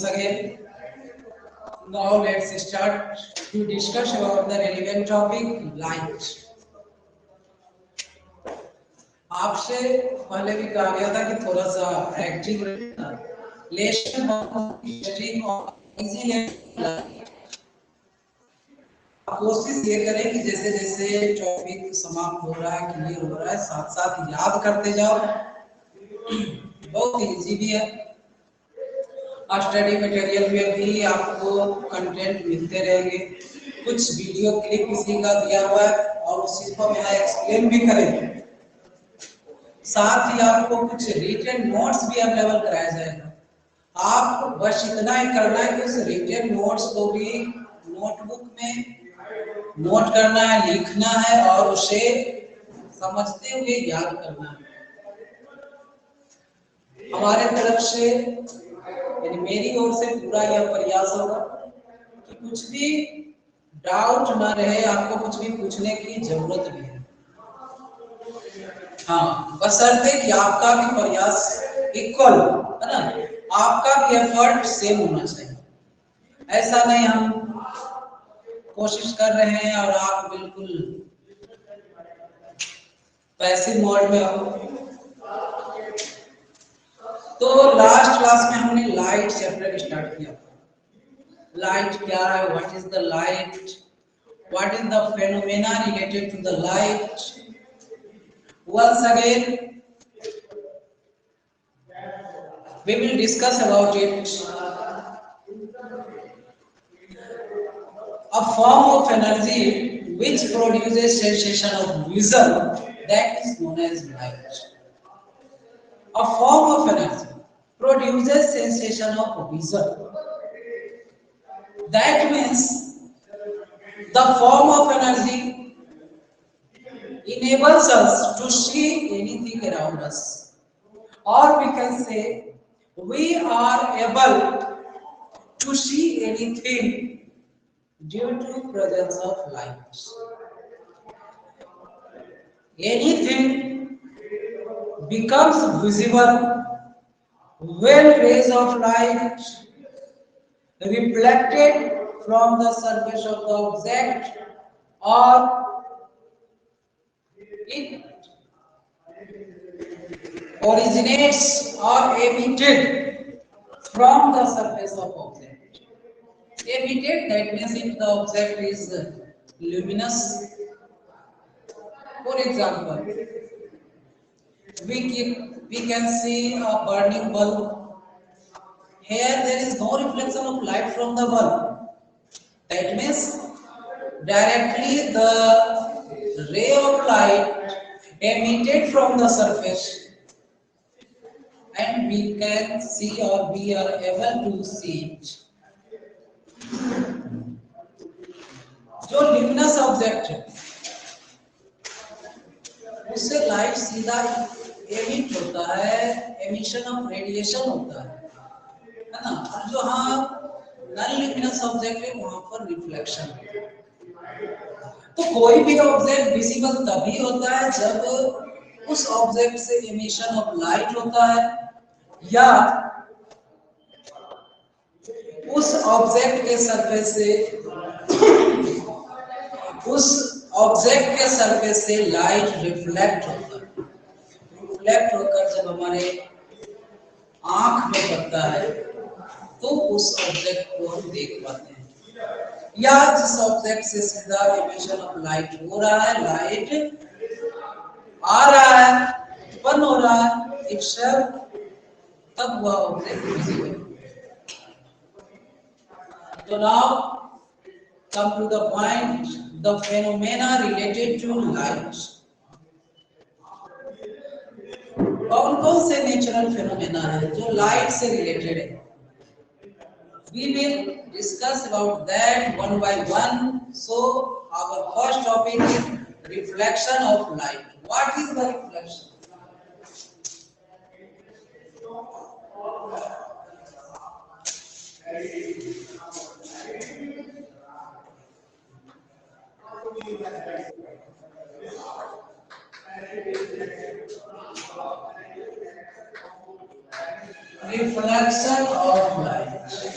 again. Now let's start to discuss about the relevant topic light. आपसे पहले भी कहा गया था कि थोड़ा सा एक्टिव रहना लेशन और इजी कोशिश ये करें कि जैसे जैसे टॉपिक समाप्त हो रहा है क्लियर हो रहा है साथ साथ याद करते जाओ। बहुत इजी भी है। स्टडी मटेरियल में भी आपको कंटेंट मिलते रहेंगे। कुछ वीडियो क्लिप इसी का दिया हुआ है और उसी को मैं एक्सप्लेन भी करेंगे। साथ ही आपको कुछ रिटन नोट्स भी अवेलेबल कराया जाएगा। आप बस इतना ही करना है कि उस रिटन नोट्स को भी नोटबुक में नोट करना है, लिखना है और उसे समझते हुए याद करना है। हमारे तरफ से यानी मेरी ओर से पूरा यह प्रयास होगा कि कुछ भी डाउट ना रहे, आपको कुछ भी पूछने की जरूरत भी है। हाँ, बशर्ते कि आपका भी प्रयास इक्वल है ना, आपका भी एफर्ट सेम होना चाहिए। ऐसा नहीं हम कोशिश कर रहे हैं और आप बिल्कुल पैसिव मोड में हो। तो लास्ट क्लास में हमने लाइट चैप्टर स्टार्ट किया। लाइट क्या है, what is the light, what is the phenomena related to the light. Once again we will discuss about it. A form of energy which produces sensation of vision, that is known as light. A form of energy produces sensation of vision. That means the form of energy enables us to see anything around us, or we can say we are able to see anything due to presence of light. Anything becomes visible when rays of light reflected from the surface of the object or it originates or emitted from the surface of object. Emitted, that means if the object is luminous. For example, we can see a burning bulb. Here there is no reflection of light from the bulb. That means directly the ray of light emitted from the surface and we can see or we are able to see it. जो luminous object है उससे light सीधा emit होता है, emission of radiation होता है ना। और जो हाँ नॉन ल्यूमिनस ऑब्जेक्ट है वहां पर रिफ्लेक्शन। तो कोई भी ऑब्जेक्ट विजिबल तभी होता है जब उस ऑब्जेक्ट से एमिशन ऑफ लाइट होता है या उस ऑब्जेक्ट के सरफेस से लाइट रिफ्लेक्ट होता है। रिफ्लेक्ट होकर जब हमारे आंख में पड़ता है तो उस ऑब्जेक्ट को हम देख पाते हैं, या जिस ऑब्जेक्ट से सीधा एमिशन ऑफ लाइट हो रहा है, लाइट आ रहा है, उत्पन्न हो रहा है इटसेल्फ, तब वह ऑब्जेक्ट विजिबल। तो now come to the point, the phenomena related to light. कौन कौन से नेचुरल फेनोमेना है जो लाइट से रिलेटेड है? We will discuss about that one by one. So our first topic is reflection of light. What is the reflection? Reflection of light.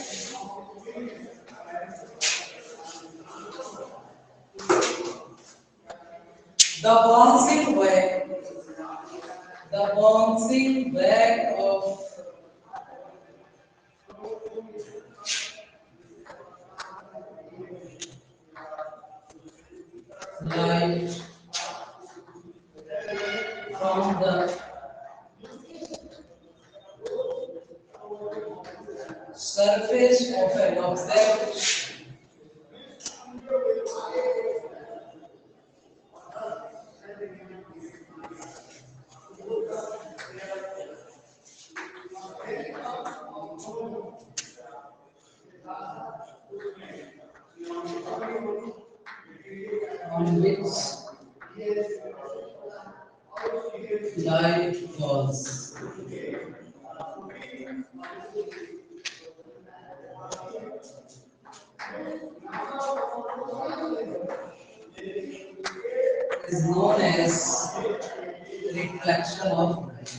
the bouncing back of light from the surface of an object on which light falls. Is known as reflection of light.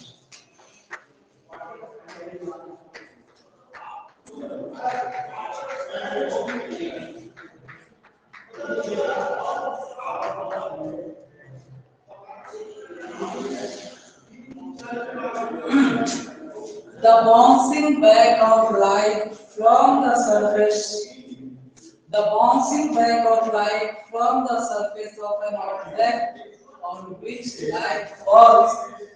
The bouncing back of light from the surface. The bouncing back of light from the surface of an object on which light falls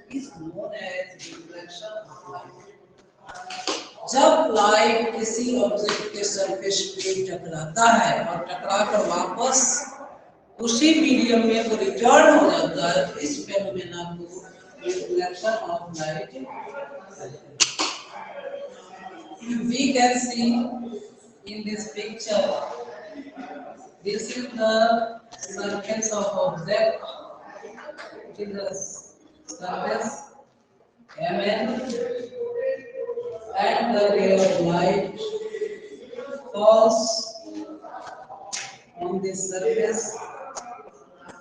is known as reflection of light. जब light किसी object के surface पे टकराता है और टकराकर वापस उसी मीडियम में वो रिटर्न हो जाता है, इस फेनोमेना को reflection of light. We can see in this picture, this is the surface of object. It is the surface Mn, and the ray of light falls on this surface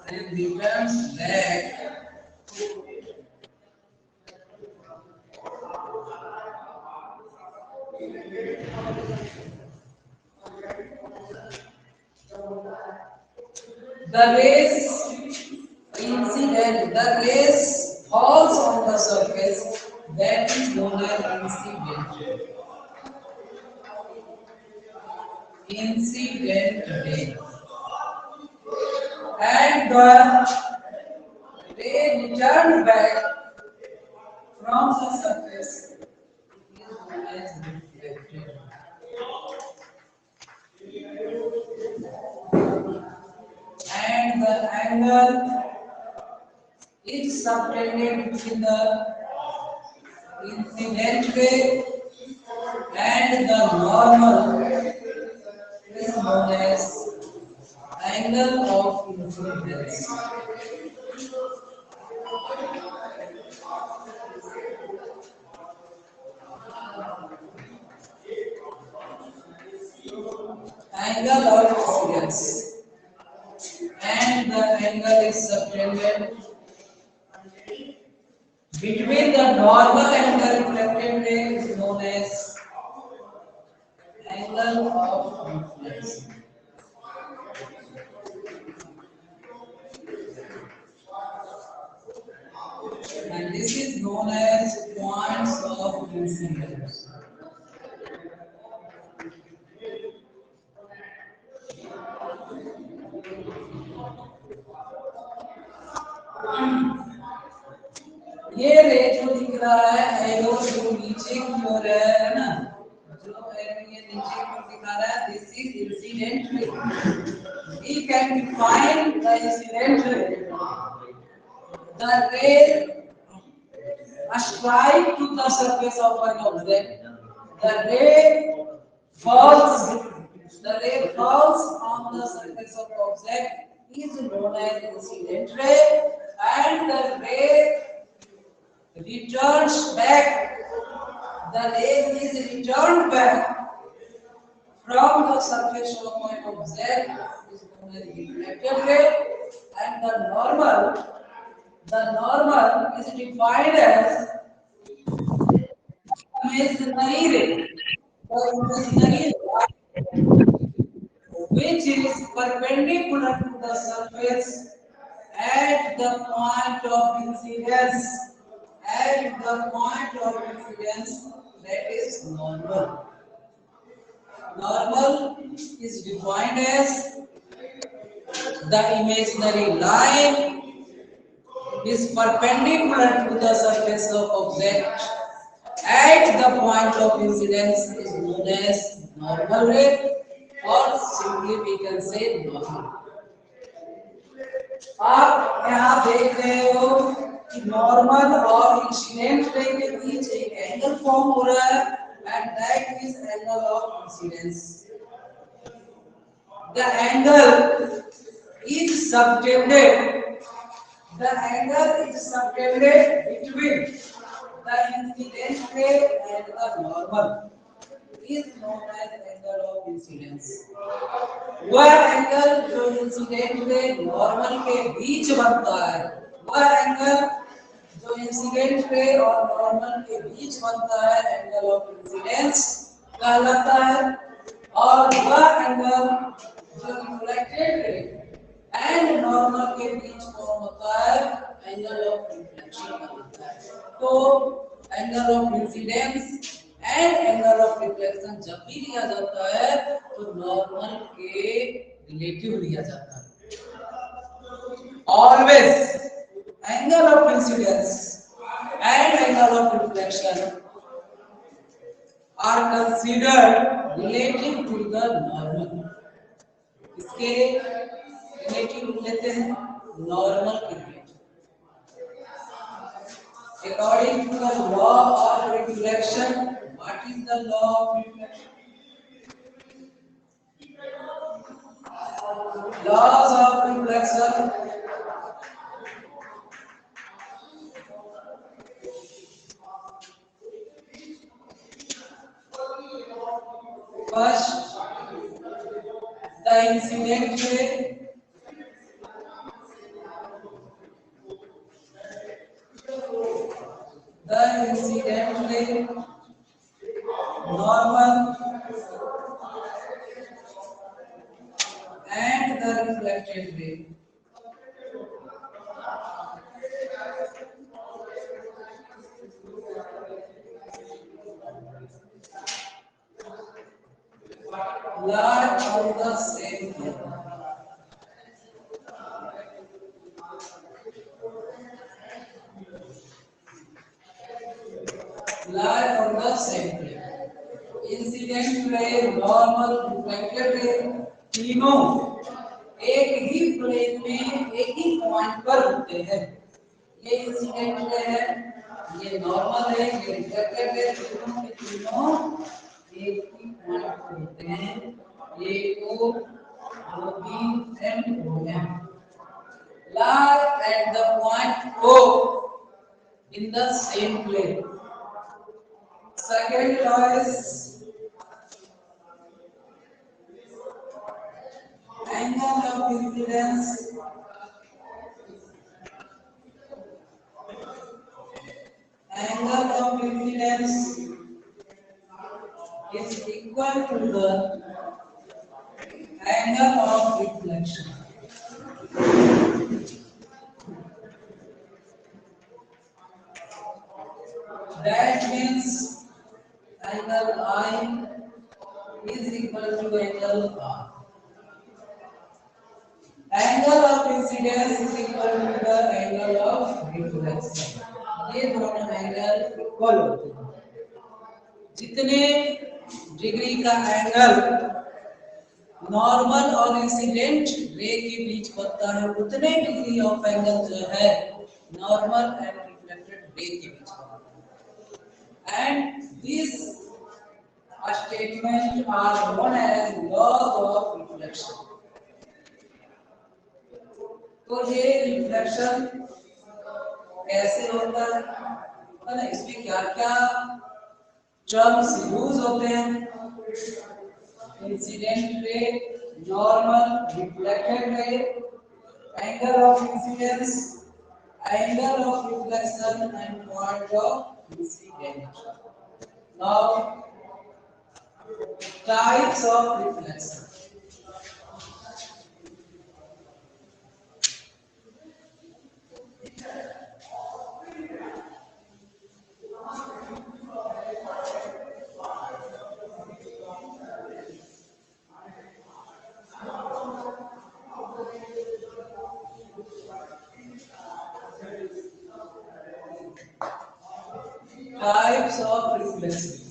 and returns back the rays falls on the surface, that is known as incident. Incident ray. And the ray returned back from the surface is known as reflected. And the angle is subtended between the incident ray and the normal is known as angle of incidence. Angle of incidence. And the angle is subtended between the normal and the reflected ray is known as angle of reflection. And this is known as points of incidence. ये रे जो दिख रहा है arrow जो नीचे की ओर है ना, जो एरो ये नीचे की ओर दिखा रहा है, this is incident ray. We can define the incident ray. The ray strike to the surface of an object. The ray falls. The ray falls on the surface of the object is known as incident ray, and the ray returns back. The ray is returned back from the surface of an object is known as reflected ray, and the normal is defined as imaginary ray. The imaginary ray which is perpendicular to the surface at the point of incidence, at the point of incidence, that is normal. Normal is defined as the imaginary line is perpendicular to the surface of object at the point of incidence is known as normal rate, or simply we can say normal. आप यहाँ देख रहे हो कि normal और incident ray के बीच एक angle form हो रहा है and that is angle of incidence. The angle is subtended, the angle is subtended between the incident ray and the normal is known as angle of incidence. वह angle जो incident ray normal के बीच बनता है, वह angle जो incident ray और normal के बीच बनता है एंगल ऑफ इंसिडेंस कहलाता है. और वह एंगल जो रिफ्लेक्टेड रे एंड नॉर्मल के बीच फॉर्म होता है एंगल ऑफ रिफ्लेक्शन कहलाता है. तो angle of incidence and angle of reflection जब भी लिया जाता है तो नॉर्मल के रिलेटिव लिया जाता है. Always angle of incidence and angle of reflection are considered relative to the normal. इसके रिलेटिव लेते हैं नॉर्मल के relative. According to the law of reflection, what is the law of reflection? Laws of reflection. First, the incident ray normal and the reflected ray. Lie on the same plane. Lie on the same plane. Incident ray, normal, reflected ray, तीनों एक ही plane में एक ही point पर होते हैं. ये incident ray है, ये नॉर्मल है, ये रिफ्लेक्टेड है. तीनों के तीनों एक ही पॉइंट पर होते हैं. ये O, OB and OM lie at the point O in the same plane. Second law is angle of incidence is equal to the angle of reflection. That means angle I is equal to angle R. Angle of incidence is equal to the angle of reflection. ये दोनों angle equal होते हैं. जितने degree का angle normal और incident ray के बीच बनता है, उतने डिग्री ऑफ एंगल जो है नॉर्मल एंड रिफ्लेक्टेड रे के बीच बनता है. And this statement are known as laws of reflection. तो ये रिफ्लेक्शन कैसे होता है ना, इसमें क्या क्या टर्म्स यूज होते हैं. Incident ray, normal, reflected ray, angle of incidence, angle of reflection and point of incident. Now types of reflection. Types of reflexes.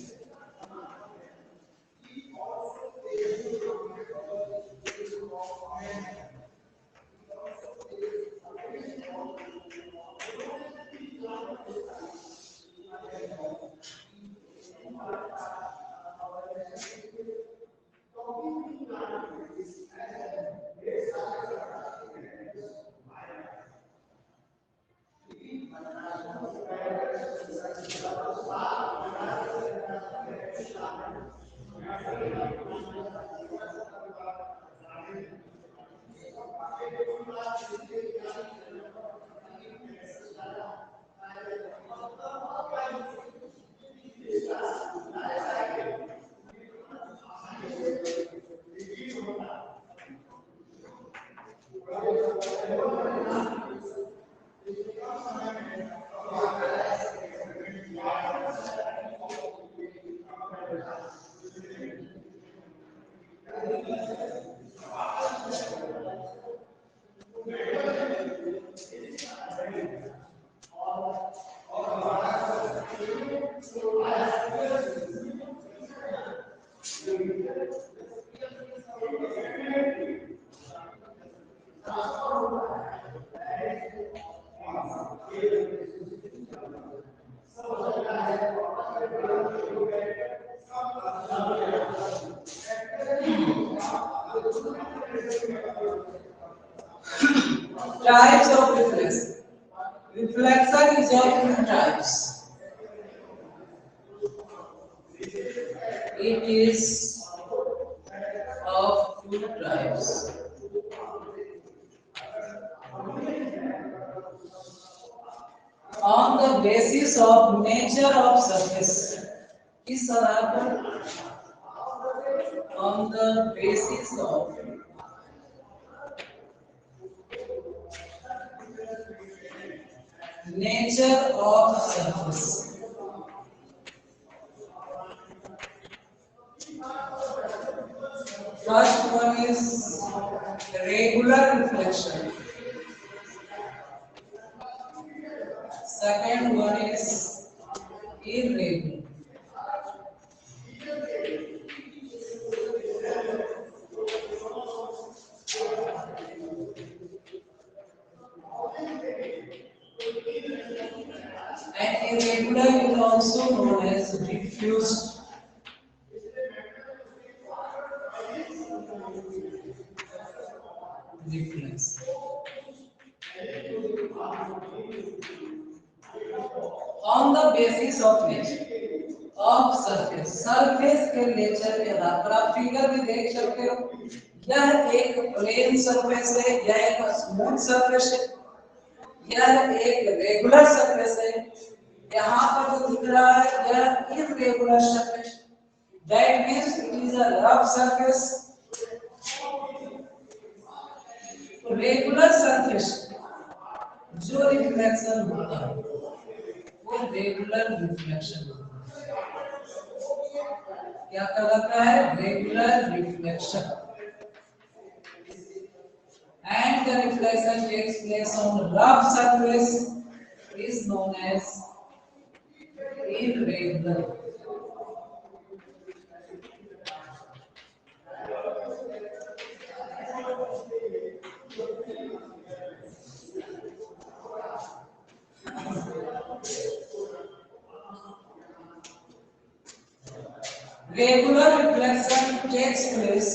Types of reflex. Reflection is of two types. It is of two types. On the basis of nature of surface. इस आधार पर on the basis of nature of surface. First one is regular reflection. Second one is irregular. And irregular is also known as diffuse. Reflex. On the basis of nature of surface. Surface के nature के आधार पर आप figure भी देख सकते हो. यह एक प्लेन सरफेस है, यह एक स्मूथ सरफेस है, यह एक रेगुलर सरफेस है. यहाँ पर जो दिख रहा है यह irregular surface. That means it is a rough surface. Regular surface जो रिफ्लेक्शन होता है वो रेगुलर रिफ्लेक्शन होता है. क्या कहलाता है? Regular reflection. And the reflection takes place on rough surface is known as irregular. Regular reflection takes place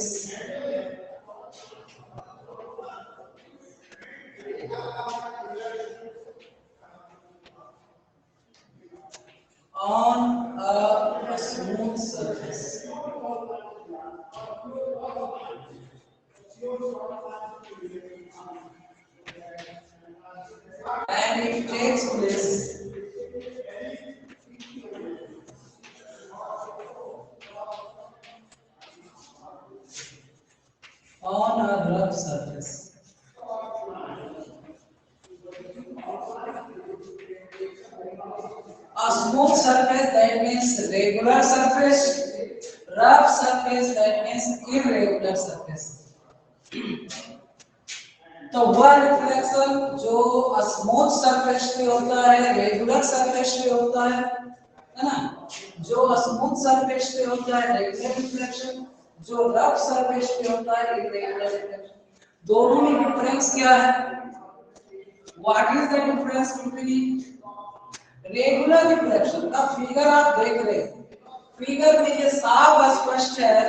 on a smooth surface. And it takes place on a rough surface. A smooth surface, that means regular surface. Rough surface, that means irregular surface. तो वह reflection जो smooth surface पे होता है, regular surface पे होता है ना? जो स्मूथ सरफेस पे होता है रेगुलर रिफ्लेक्शन, जो रफ सरफेस पे होता है इरेगुलर रिफ्लेक्शन। दोनों में डिफरेंस क्या है? What is the difference between regular reflection का फिगर आप देख रहे हैं, फिगर में ये साफ स्पष्ट है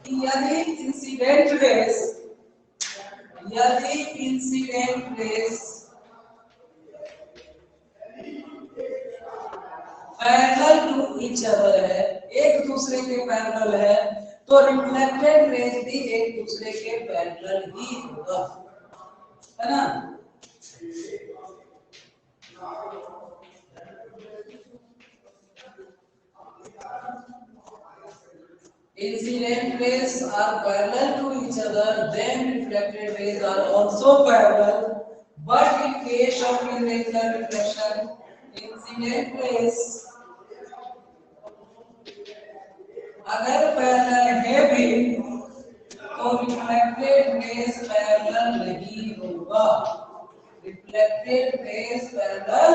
कि यदि incident rays parallel to each other है, एक दूसरे के पैरेलल है, तो रिफ्लेक्टेड रेज भी एक दूसरे के पैरेलल ही होगा, है ना? Incident rays are parallel to each other, then reflected rays are also parallel. But in case of irregular reflection, incident rays अगर पैरेलल है भी तो रिफ्लेक्टेड रेज पैरेलल नहीं होगा, रिफ्लेक्टेड रेज पैरेलल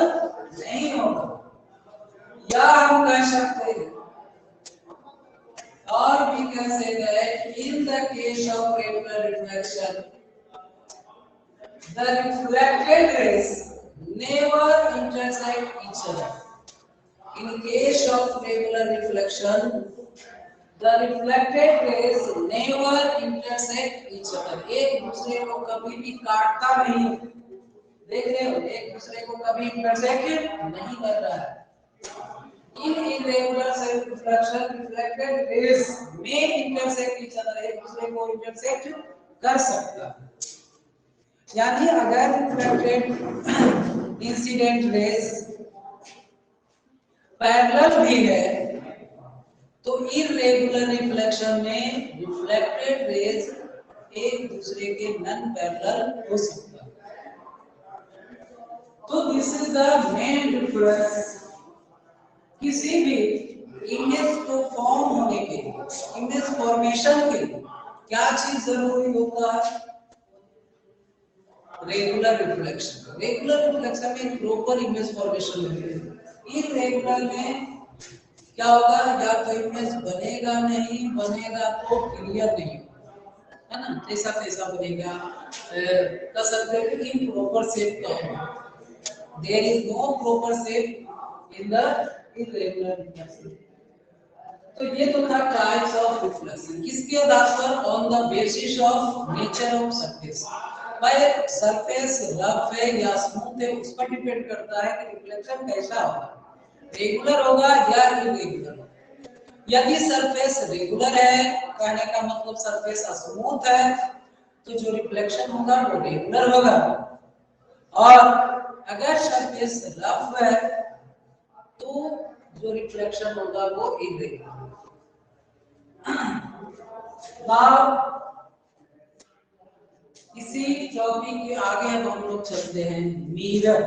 नहीं होगा। या हम कह सकते हैं, or we can say that in the case of regular reflection, the reflected rays never intersect each other. In case of regular reflection, the reflected rays never intersect each other. एक दूसरे को कभी भी काटता नहीं, देख रहे हो, एक दूसरे को कभी इंटरसेक्ट नहीं कर रहा है। In irregular reflection, reflected rays may intersect each other, एक दूसरे को इंटरसेक्ट कर सकता है। यानी अगर रिफ्लेक्टेड इंसिडेंट रेज पैरेलल भी है तो इरेगुलर रिफ्लेक्शन में रिफ्लेक्टेड रेज एक दूसरे के नॉन पैरेलल हो सकता है। तो this is the main difference. किसी भी इमेज को फॉर्म होने के लिए, इमेज फॉर्मेशन के लिए क्या चीज जरूरी होता है? Regular reflection. रेगुलर रिफ्लेक्शन में प्रॉपर इमेज फॉर्मेशन होती है। इरेगुलर में क्या होगा? या तो इमेज बनेगा नहीं, बनेगा तो क्लियर नहीं होगा, है ना? जैसा तैसा बनेगा, कह सकते हैं कि इम्प्रॉपर शेप का होगा। There is no proper shape in the irregular reflection। तो ये तो था टाइप्स ऑफ रिफ्लेक्शन। किसके आधार पर? On the basis of nature of surface. भाई सरफेस रफ है या स्मूथ है उस पर डिपेंड करता है कि रिफ्लेक्शन कैसा होगा, रेगुलर होगा या इरेगुलर। यदि सरफेस रेगुलर है, कहने का मतलब सरफेस स्मूथ है, तो जो रिफ्लेक्शन होगा वो रेगुलर होगा। और अगर सरफेस रफ है तो जो रिफ्लेक्शन होगा वो इरेगुलर। इसी टॉपिक के आगे हम लोग चलते हैं mirror.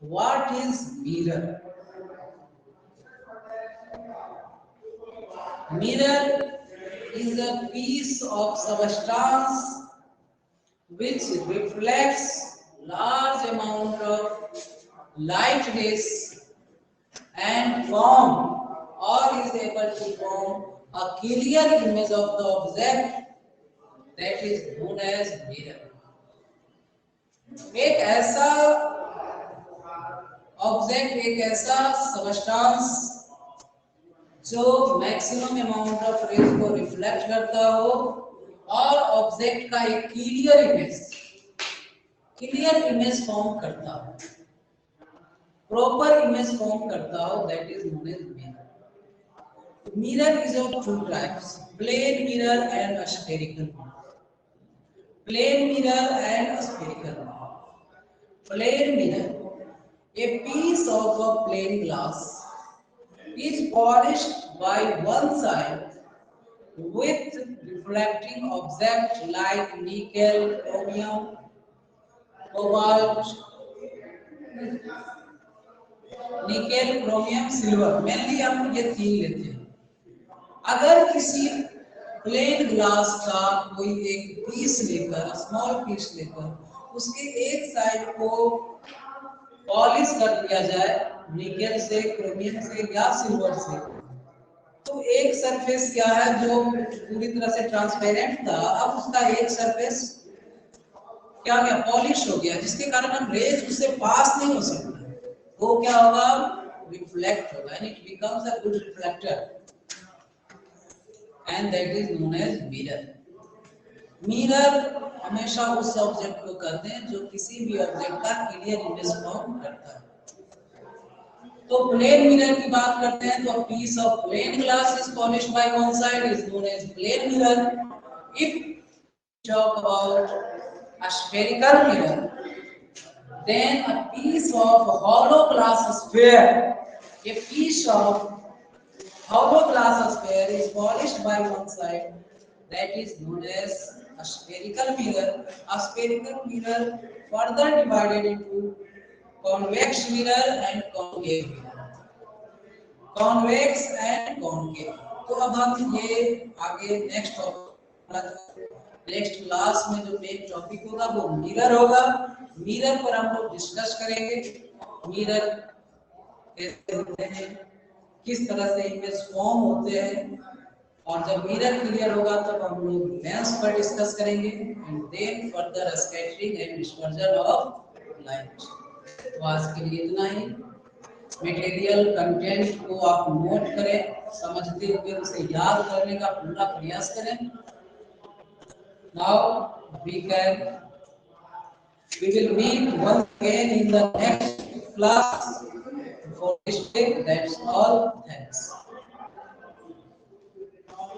What is mirror? Mirror is a piece of substance which reflects large amount of light rays and form or is able to form a clear image of the object, that is known as mirror। एक ऐसा object, एक ऐसा substance जो maximum amount of raise को reflect करता हो और object का एक क्लियर इमेज फॉर्म करता हो, प्रॉपर इमेज फॉर्म करता हो, that is known as mirror. Mirror is of two types, plane mirror and spherical mirror. Plane mirror and spherical mirror. Plane mirror, a piece of a plain glass is polished by one side with reflecting object like nickel, chromium, cobalt, nickel, chromium, silver, mainly हम ये तीन लेते हैं। अगर किसी plane glass का कोई एक पीस लेकर, स्मॉल पीस लेकर उसके एक साइड को पॉलिश कर दिया जाए निकेल से, क्रोमियम से या सिल्वर से, तो एक सरफेस क्या है जो पूरी तरह से ट्रांसपेरेंट था, अब उसका एक सरफेस क्या गया, पॉलिश हो गया, जिसके कारण हम रेज उससे पास नहीं हो सकते। वो क्या होगा, रिफ्लेक्ट होगा, यानी it becomes a good reflector, and that is known as mirror. Mirror हमेशा उस ऑब्जेक्ट को कहते हैं जो किसी भी ऑब्जेक्ट का क्लियर इमेज फॉर्म करता है। तो प्लेन मिरर की बात करते हैं तो piece of plane glass is polished by one side is known as plane mirror. If talk about a spherical mirror, then a piece of hollow glass sphere, a piece of hollow glass sphere is polished by one side, that is known as a spherical mirror. A spherical mirror further divided into convex mirror and concave mirror, convex and concave। तो अब हम ये आगे next class में जो main topic होगा वो mirror होगा। मिरर पर हम लोग डिस्कस करेंगे मिरर कैसे होते हैं, किस तरह से इमेज फॉर्म होते हैं, और जब मिरर क्लियर होगा तब हम लोग लेंस पर डिस्कस करेंगे and then further scattering and dispersion of light. तो आज के लिए इतना ही। मटेरियल कंटेंट को आप नोट करें, समझते हुए उसे याद करने का पूरा प्रयास करें। Now we will meet once again in the next class. For this day, that's all. Thanks.